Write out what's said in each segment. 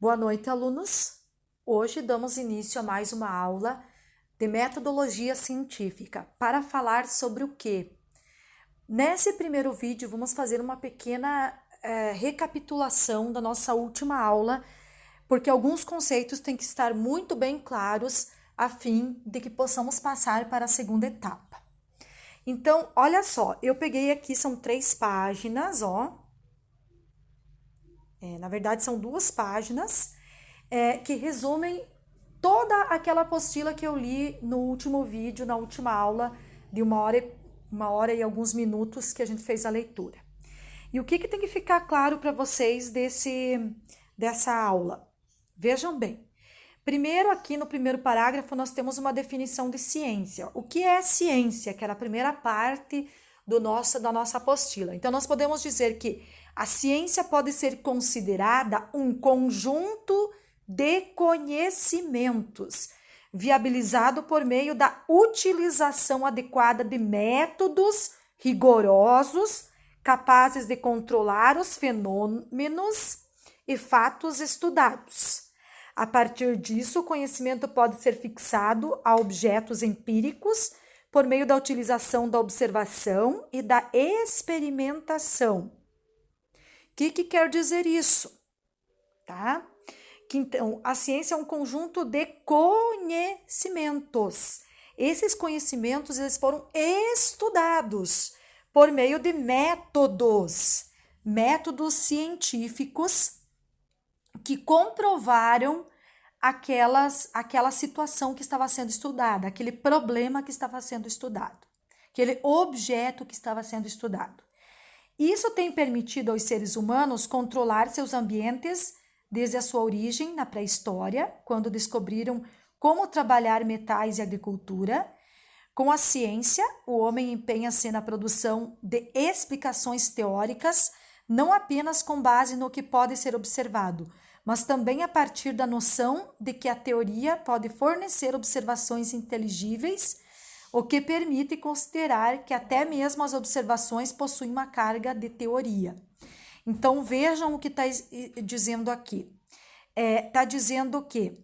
Boa noite, alunos! Hoje damos início a mais uma aula de metodologia científica para falar sobre o quê? Nesse primeiro vídeo, vamos fazer uma pequena recapitulação da nossa última aula, porque alguns conceitos têm que estar muito bem claros a fim de que possamos passar para a segunda etapa. Então, olha só, eu peguei aqui, são 3 páginas, ó. Na verdade, são 2 páginas que resumem toda aquela apostila que eu li no último vídeo, na última aula, de uma hora e alguns minutos que a gente fez a leitura. E o que tem que ficar claro para vocês dessa aula? Vejam bem. Primeiro, aqui no primeiro parágrafo, nós temos uma definição de ciência. O que é ciência? Que era a primeira parte da nossa apostila. Então, nós podemos dizer que a ciência pode ser considerada um conjunto de conhecimentos, viabilizado por meio da utilização adequada de métodos rigorosos, capazes de controlar os fenômenos e fatos estudados. A partir disso, o conhecimento pode ser fixado a objetos empíricos por meio da utilização da observação e da experimentação. O que quer dizer isso? Tá? Que então, a ciência é um conjunto de conhecimentos. Esses conhecimentos eles foram estudados por meio de métodos científicos que comprovaram aquela situação que estava sendo estudada, aquele problema que estava sendo estudado, aquele objeto que estava sendo estudado. Isso tem permitido aos seres humanos controlar seus ambientes desde a sua origem na pré-história, quando descobriram como trabalhar metais e agricultura. Com a ciência, o homem empenha-se na produção de explicações teóricas, não apenas com base no que pode ser observado, mas também a partir da noção de que a teoria pode fornecer observações inteligíveis, o que permite considerar que até mesmo as observações possuem uma carga de teoria. Então, vejam o que está dizendo aqui. Está dizendo que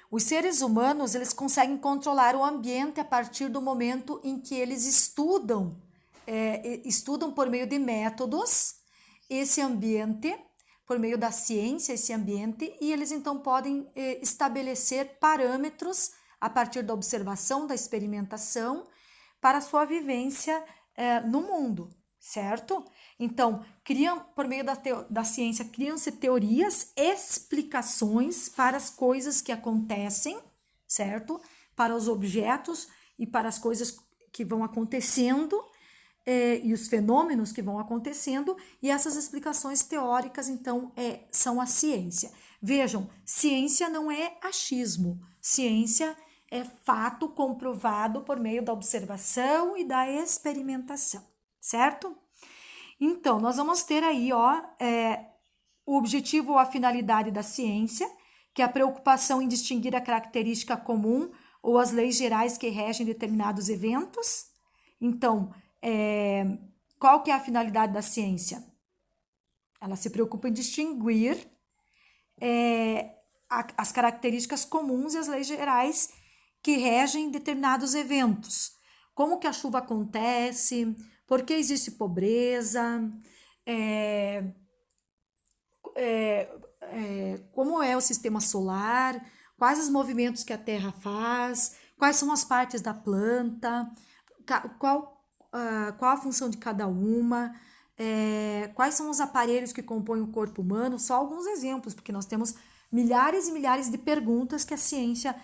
os seres humanos eles conseguem controlar o ambiente a partir do momento em que eles estudam por meio de métodos esse ambiente, por meio da ciência, esse ambiente, e eles então podem estabelecer parâmetros a partir da observação, da experimentação, para a sua vivência no mundo, certo? Então, por meio da ciência, criam-se teorias, explicações para as coisas que acontecem, certo? Para os objetos e para as coisas que vão acontecendo, e os fenômenos que vão acontecendo, e essas explicações teóricas, então, são a ciência. Vejam, ciência não é achismo, ciência é fato comprovado por meio da observação e da experimentação, certo? Então, nós vamos ter aí, o objetivo ou a finalidade da ciência, que é a preocupação em distinguir a característica comum ou as leis gerais que regem determinados eventos. Então, qual que é a finalidade da ciência? Ela se preocupa em distinguir as características comuns e as leis gerais que regem determinados eventos. Como que a chuva acontece, por que existe pobreza, como é o sistema solar, quais os movimentos que a Terra faz, quais são as partes da planta, qual a função de cada uma, quais são os aparelhos que compõem o corpo humano, só alguns exemplos, porque nós temos milhares e milhares de perguntas que a ciência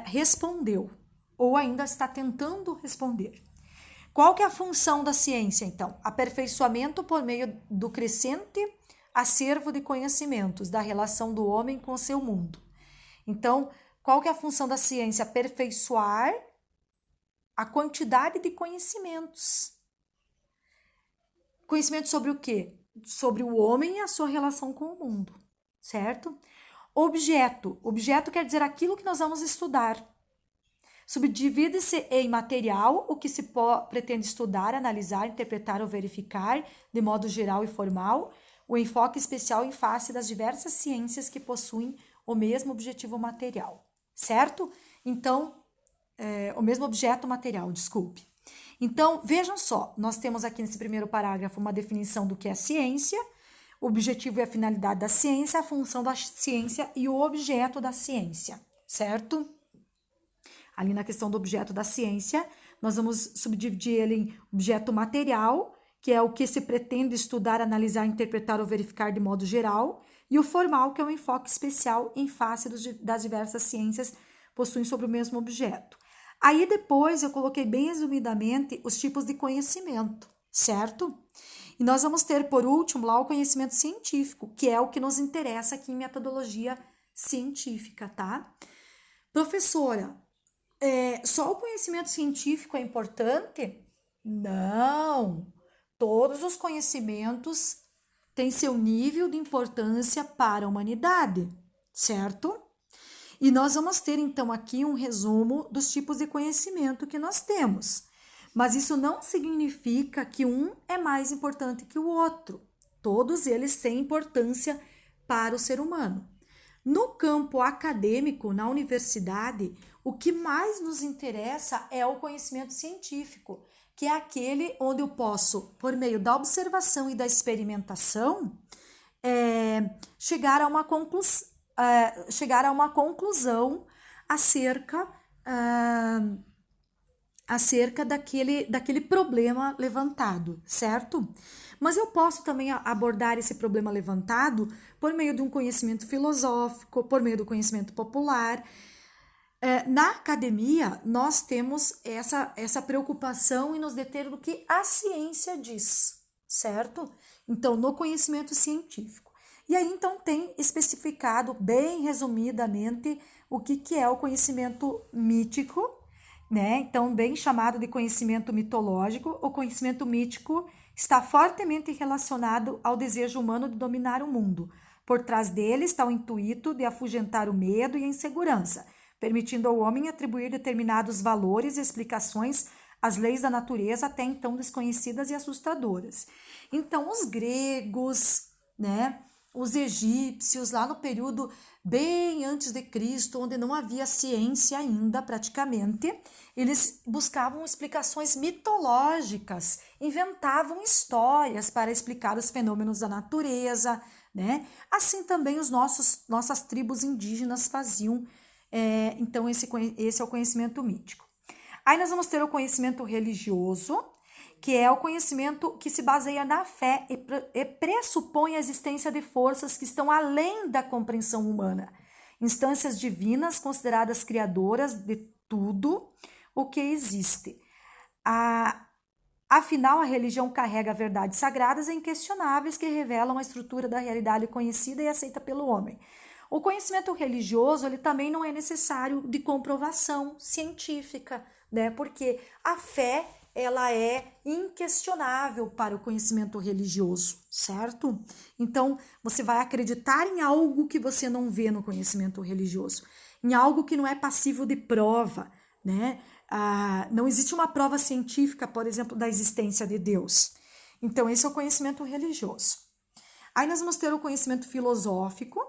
respondeu, ou ainda está tentando responder. Qual que é a função da ciência, então? Aperfeiçoamento por meio do crescente acervo de conhecimentos da relação do homem com o seu mundo. Então, qual que é a função da ciência? Aperfeiçoar a quantidade de conhecimentos. Conhecimento sobre o quê? Sobre o homem e a sua relação com o mundo, certo? Objeto. Objeto quer dizer aquilo que nós vamos estudar. Subdivide-se em material, o que se pretende estudar, analisar, interpretar ou verificar, de modo geral e formal. o enfoque especial em face das diversas ciências que possuem o mesmo objetivo material, certo? Então, o mesmo objeto material, desculpe. Então, vejam só, nós temos aqui nesse primeiro parágrafo uma definição do que é ciência, o objetivo e a finalidade da ciência, a função da ciência e o objeto da ciência, certo? Ali na questão do objeto da ciência, nós vamos subdividir ele em objeto material, que é o que se pretende estudar, analisar, interpretar ou verificar de modo geral, e o formal, que é um enfoque especial em face das diversas ciências possuem sobre o mesmo objeto. Aí depois eu coloquei bem resumidamente os tipos de conhecimento, certo? E nós vamos ter, por último, lá o conhecimento científico, que é o que nos interessa aqui em metodologia científica, tá? Professora, só o conhecimento científico é importante? Não! Todos os conhecimentos têm seu nível de importância para a humanidade, certo? E nós vamos ter, então, aqui um resumo dos tipos de conhecimento que nós temos. Mas isso não significa que um é mais importante que o outro. Todos eles têm importância para o ser humano. No campo acadêmico, na universidade, o que mais nos interessa é o conhecimento científico, que é aquele onde eu posso, por meio da observação e da experimentação, chegar a uma conclusão acerca daquele problema levantado, certo? Mas eu posso também abordar esse problema levantado por meio de um conhecimento filosófico, por meio do conhecimento popular. Na academia, nós temos essa preocupação em nos deter do que a ciência diz, certo? Então, no conhecimento científico. E aí, então, tem especificado bem resumidamente o que é o conhecimento mítico, né? Então, bem chamado de conhecimento mitológico. O conhecimento mítico está fortemente relacionado ao desejo humano de dominar o mundo. Por trás dele está o intuito de afugentar o medo e a insegurança, permitindo ao homem atribuir determinados valores e explicações às leis da natureza até então desconhecidas e assustadoras. Então, os gregos, né? Os egípcios, lá no período bem antes de Cristo, onde não havia ciência ainda praticamente, eles buscavam explicações mitológicas, inventavam histórias para explicar os fenômenos da natureza, né? Assim também nossas tribos indígenas faziam. Então, esse é o conhecimento mítico. Aí nós vamos ter o conhecimento religioso, que é o conhecimento que se baseia na fé e pressupõe a existência de forças que estão além da compreensão humana, instâncias divinas consideradas criadoras de tudo o que existe. Afinal, a religião carrega verdades sagradas e inquestionáveis que revelam a estrutura da realidade conhecida e aceita pelo homem. O conhecimento religioso, ele também não é necessário de comprovação científica, né? Porque a fé, ela é inquestionável para o conhecimento religioso, certo? Então, você vai acreditar em algo que você não vê no conhecimento religioso, em algo que não é passível de prova, né? Não existe uma prova científica, por exemplo, da existência de Deus. Então, esse é o conhecimento religioso. Aí nós vamos ter o conhecimento filosófico.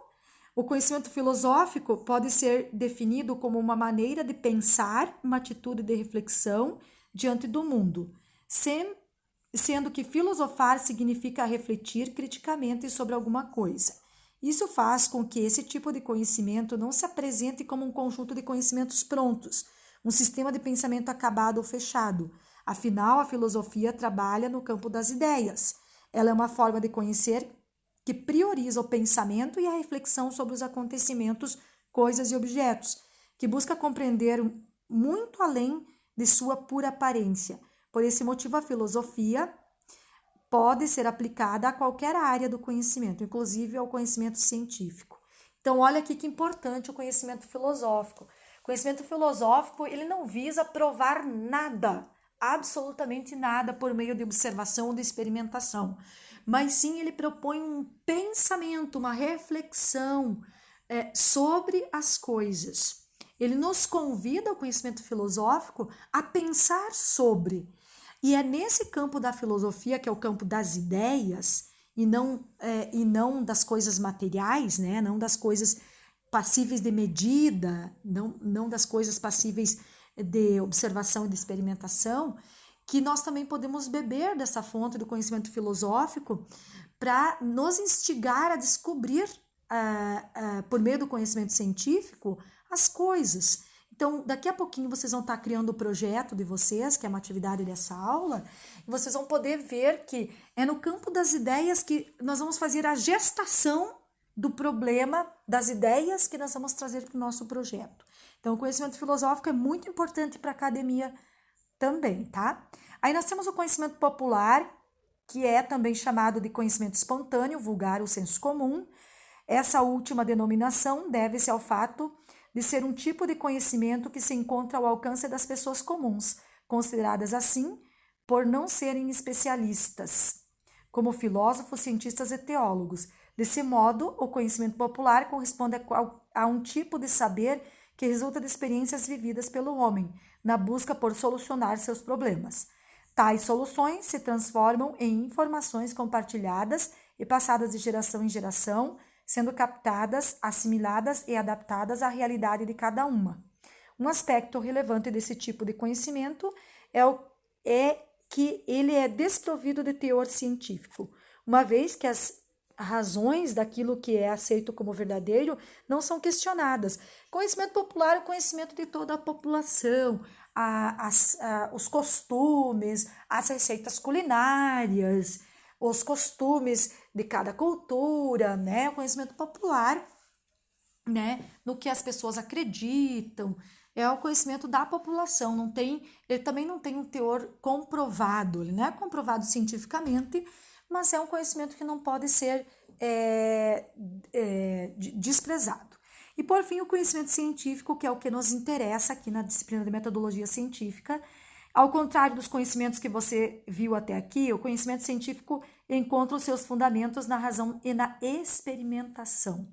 O conhecimento filosófico pode ser definido como uma maneira de pensar, uma atitude de reflexão diante do mundo, sendo que filosofar significa refletir criticamente sobre alguma coisa. Isso faz com que esse tipo de conhecimento não se apresente como um conjunto de conhecimentos prontos, um sistema de pensamento acabado ou fechado. Afinal, a filosofia trabalha no campo das ideias. Ela é uma forma de conhecer que prioriza o pensamento e a reflexão sobre os acontecimentos, coisas e objetos, que busca compreender muito além de sua pura aparência. Por esse motivo, a filosofia pode ser aplicada a qualquer área do conhecimento, inclusive ao conhecimento científico. Então, olha aqui que importante o conhecimento filosófico. O conhecimento filosófico, ele não visa provar nada, absolutamente nada, por meio de observação ou de experimentação, mas sim ele propõe um pensamento, uma reflexão sobre as coisas. Ele nos convida, o conhecimento filosófico, a pensar sobre. E é nesse campo da filosofia, que é o campo das ideias, e não das coisas materiais, né? Não das coisas passíveis de medida, não das coisas passíveis de observação e de experimentação, que nós também podemos beber dessa fonte do conhecimento filosófico para nos instigar a descobrir, por meio do conhecimento científico, as coisas. Então, daqui a pouquinho vocês vão estar criando o projeto de vocês, que é uma atividade dessa aula, e vocês vão poder ver que é no campo das ideias que nós vamos fazer a gestação do problema, das ideias que nós vamos trazer para o nosso projeto. Então, o conhecimento filosófico é muito importante para a academia também, tá? Aí nós temos o conhecimento popular, que é também chamado de conhecimento espontâneo, vulgar ou senso comum. Essa última denominação deve-se ao fato de ser um tipo de conhecimento que se encontra ao alcance das pessoas comuns, consideradas assim por não serem especialistas, como filósofos, cientistas e teólogos. Desse modo, o conhecimento popular corresponde a um tipo de saber que resulta de experiências vividas pelo homem, na busca por solucionar seus problemas. Tais soluções se transformam em informações compartilhadas e passadas de geração em geração, sendo captadas, assimiladas e adaptadas à realidade de cada uma. Um aspecto relevante desse tipo de conhecimento é que ele é desprovido de teor científico, uma vez que as razões daquilo que é aceito como verdadeiro não são questionadas. Conhecimento popular é o conhecimento de toda a população, os costumes, as receitas culinárias, os costumes de cada cultura, né? O conhecimento popular, né? No que as pessoas acreditam, é o conhecimento da população. Ele também não tem um teor comprovado, ele não é comprovado cientificamente, mas é um conhecimento que não pode ser desprezado. E por fim, o conhecimento científico, que é o que nos interessa aqui na disciplina de metodologia científica. Ao contrário dos conhecimentos que você viu até aqui, o conhecimento científico encontra os seus fundamentos na razão e na experimentação.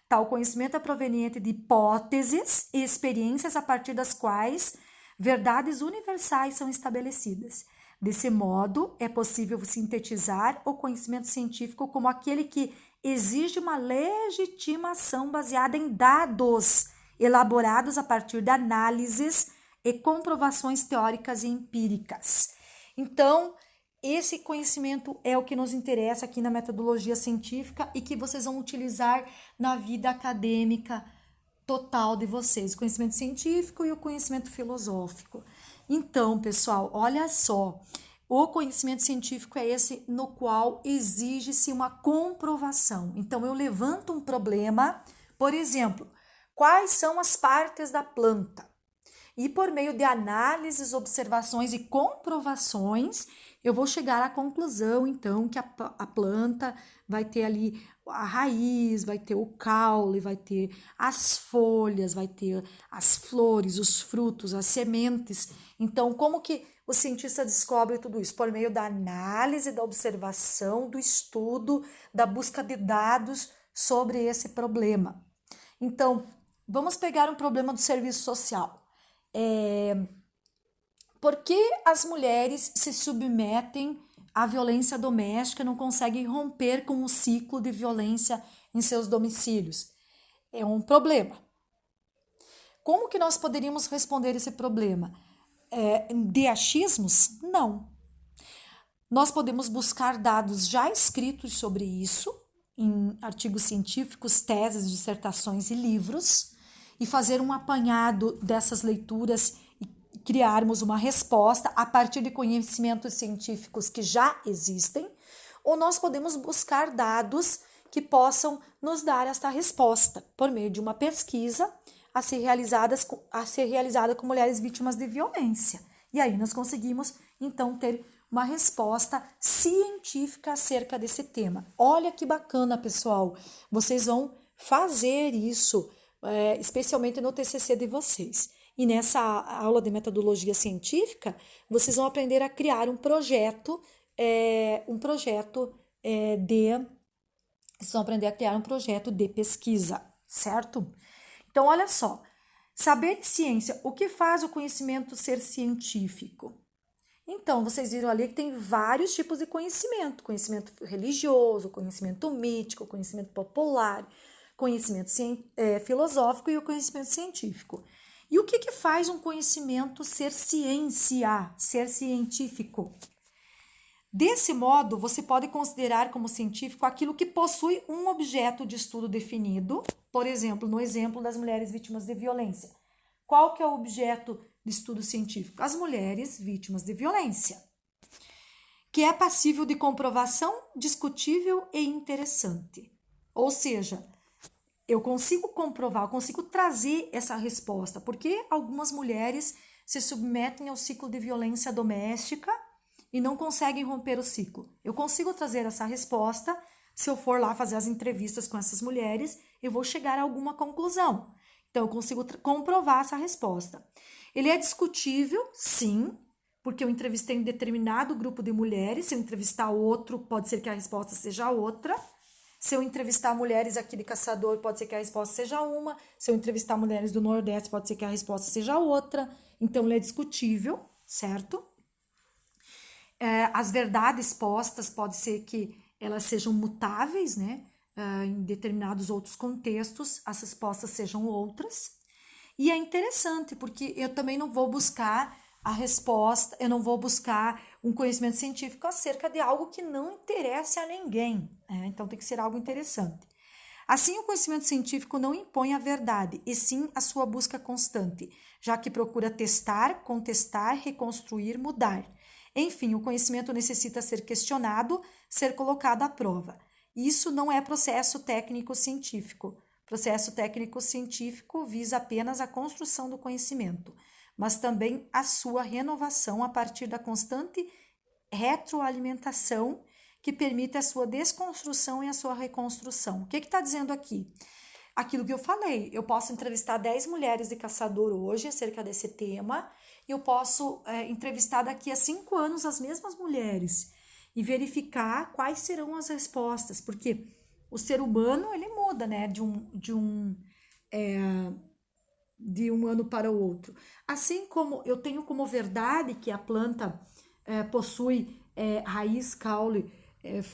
Tal conhecimento é proveniente de hipóteses e experiências a partir das quais verdades universais são estabelecidas. Desse modo, é possível sintetizar o conhecimento científico como aquele que exige uma legitimação baseada em dados elaborados a partir de análises e comprovações teóricas e empíricas. Então, esse conhecimento é o que nos interessa aqui na metodologia científica e que vocês vão utilizar na vida acadêmica total de vocês, o conhecimento científico e o conhecimento filosófico. Então, pessoal, olha só, o conhecimento científico é esse no qual exige-se uma comprovação. Então, eu levanto um problema, por exemplo, quais são as partes da planta? E por meio de análises, observações e comprovações, eu vou chegar à conclusão, então, que a planta vai ter ali a raiz, vai ter o caule, vai ter as folhas, vai ter as flores, os frutos, as sementes. Então, como que o cientista descobre tudo isso? Por meio da análise, da observação, do estudo, da busca de dados sobre esse problema. Então, vamos pegar um problema do serviço social. Por que as mulheres se submetem à violência doméstica e não conseguem romper com o ciclo de violência em seus domicílios? É um problema. Como que nós poderíamos responder esse problema? De achismos? Não. Nós podemos buscar dados já escritos sobre isso, em artigos científicos, teses, dissertações e livros, e fazer um apanhado dessas leituras e criarmos uma resposta a partir de conhecimentos científicos que já existem, ou nós podemos buscar dados que possam nos dar esta resposta por meio de uma pesquisa a ser realizada com mulheres vítimas de violência. E aí nós conseguimos, então, ter uma resposta científica acerca desse tema. Olha que bacana, pessoal. Vocês vão fazer isso, especialmente no TCC de vocês. E nessa aula de metodologia científica, vocês vão aprender a criar um projeto, vocês vão aprender a criar um projeto de pesquisa, certo? Então, olha só, saber ciência, o que faz o conhecimento ser científico? Então, vocês viram ali que tem vários tipos de conhecimento: conhecimento religioso, conhecimento mítico, conhecimento popular, conhecimento filosófico e o conhecimento científico. E o que faz um conhecimento ser ciência, ser científico? Desse modo, você pode considerar como científico aquilo que possui um objeto de estudo definido, por exemplo, no exemplo das mulheres vítimas de violência. Qual que é o objeto de estudo científico? As mulheres vítimas de violência, que é passível de comprovação, discutível e interessante. Ou seja, eu consigo comprovar, eu consigo trazer essa resposta, porque algumas mulheres se submetem ao ciclo de violência doméstica e não conseguem romper o ciclo. Eu consigo trazer essa resposta. Se eu for lá fazer as entrevistas com essas mulheres, eu vou chegar a alguma conclusão. Então, eu consigo comprovar essa resposta. Ele é discutível, sim, porque eu entrevistei um determinado grupo de mulheres. Se eu entrevistar outro, pode ser que a resposta seja outra. Se eu entrevistar mulheres aqui de Caçador, pode ser que a resposta seja uma. Se eu entrevistar mulheres do Nordeste, pode ser que a resposta seja outra. Então, ele é discutível, certo? As verdades postas pode ser que elas sejam mutáveis, né? Em determinados outros contextos, as respostas sejam outras. E é interessante, porque eu também não vou buscar a resposta, eu não vou buscar um conhecimento científico acerca de algo que não interessa a ninguém, né? Então tem que ser algo interessante. Assim, o conhecimento científico não impõe a verdade, e sim a sua busca constante, já que procura testar, contestar, reconstruir, mudar. Enfim, o conhecimento necessita ser questionado, ser colocado à prova. Isso não é processo técnico-científico. Processo técnico-científico visa apenas a construção do conhecimento, mas também a sua renovação a partir da constante retroalimentação que permite a sua desconstrução e a sua reconstrução. O que está dizendo aqui? Aquilo que eu falei, eu posso entrevistar 10 mulheres de caçador hoje acerca desse tema, e eu posso entrevistar daqui a 5 anos as mesmas mulheres e verificar quais serão as respostas, porque o ser humano, ele muda, né, de um ano para o outro. Assim como eu tenho como verdade que a planta possui raiz, caule,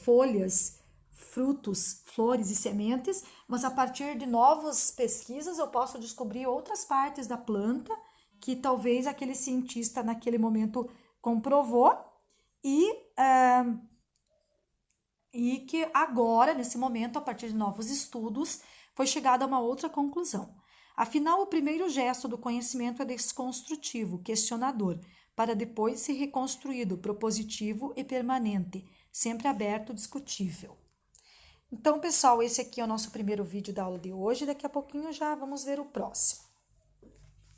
folhas, frutos, flores e sementes, mas a partir de novas pesquisas eu posso descobrir outras partes da planta que talvez aquele cientista naquele momento comprovou e que agora, nesse momento, a partir de novos estudos, foi chegado a uma outra conclusão. Afinal, o primeiro gesto do conhecimento é desconstrutivo, questionador, para depois ser reconstruído, propositivo e permanente, sempre aberto, discutível. Então, pessoal, esse aqui é o nosso primeiro vídeo da aula de hoje. Daqui a pouquinho já vamos ver o próximo.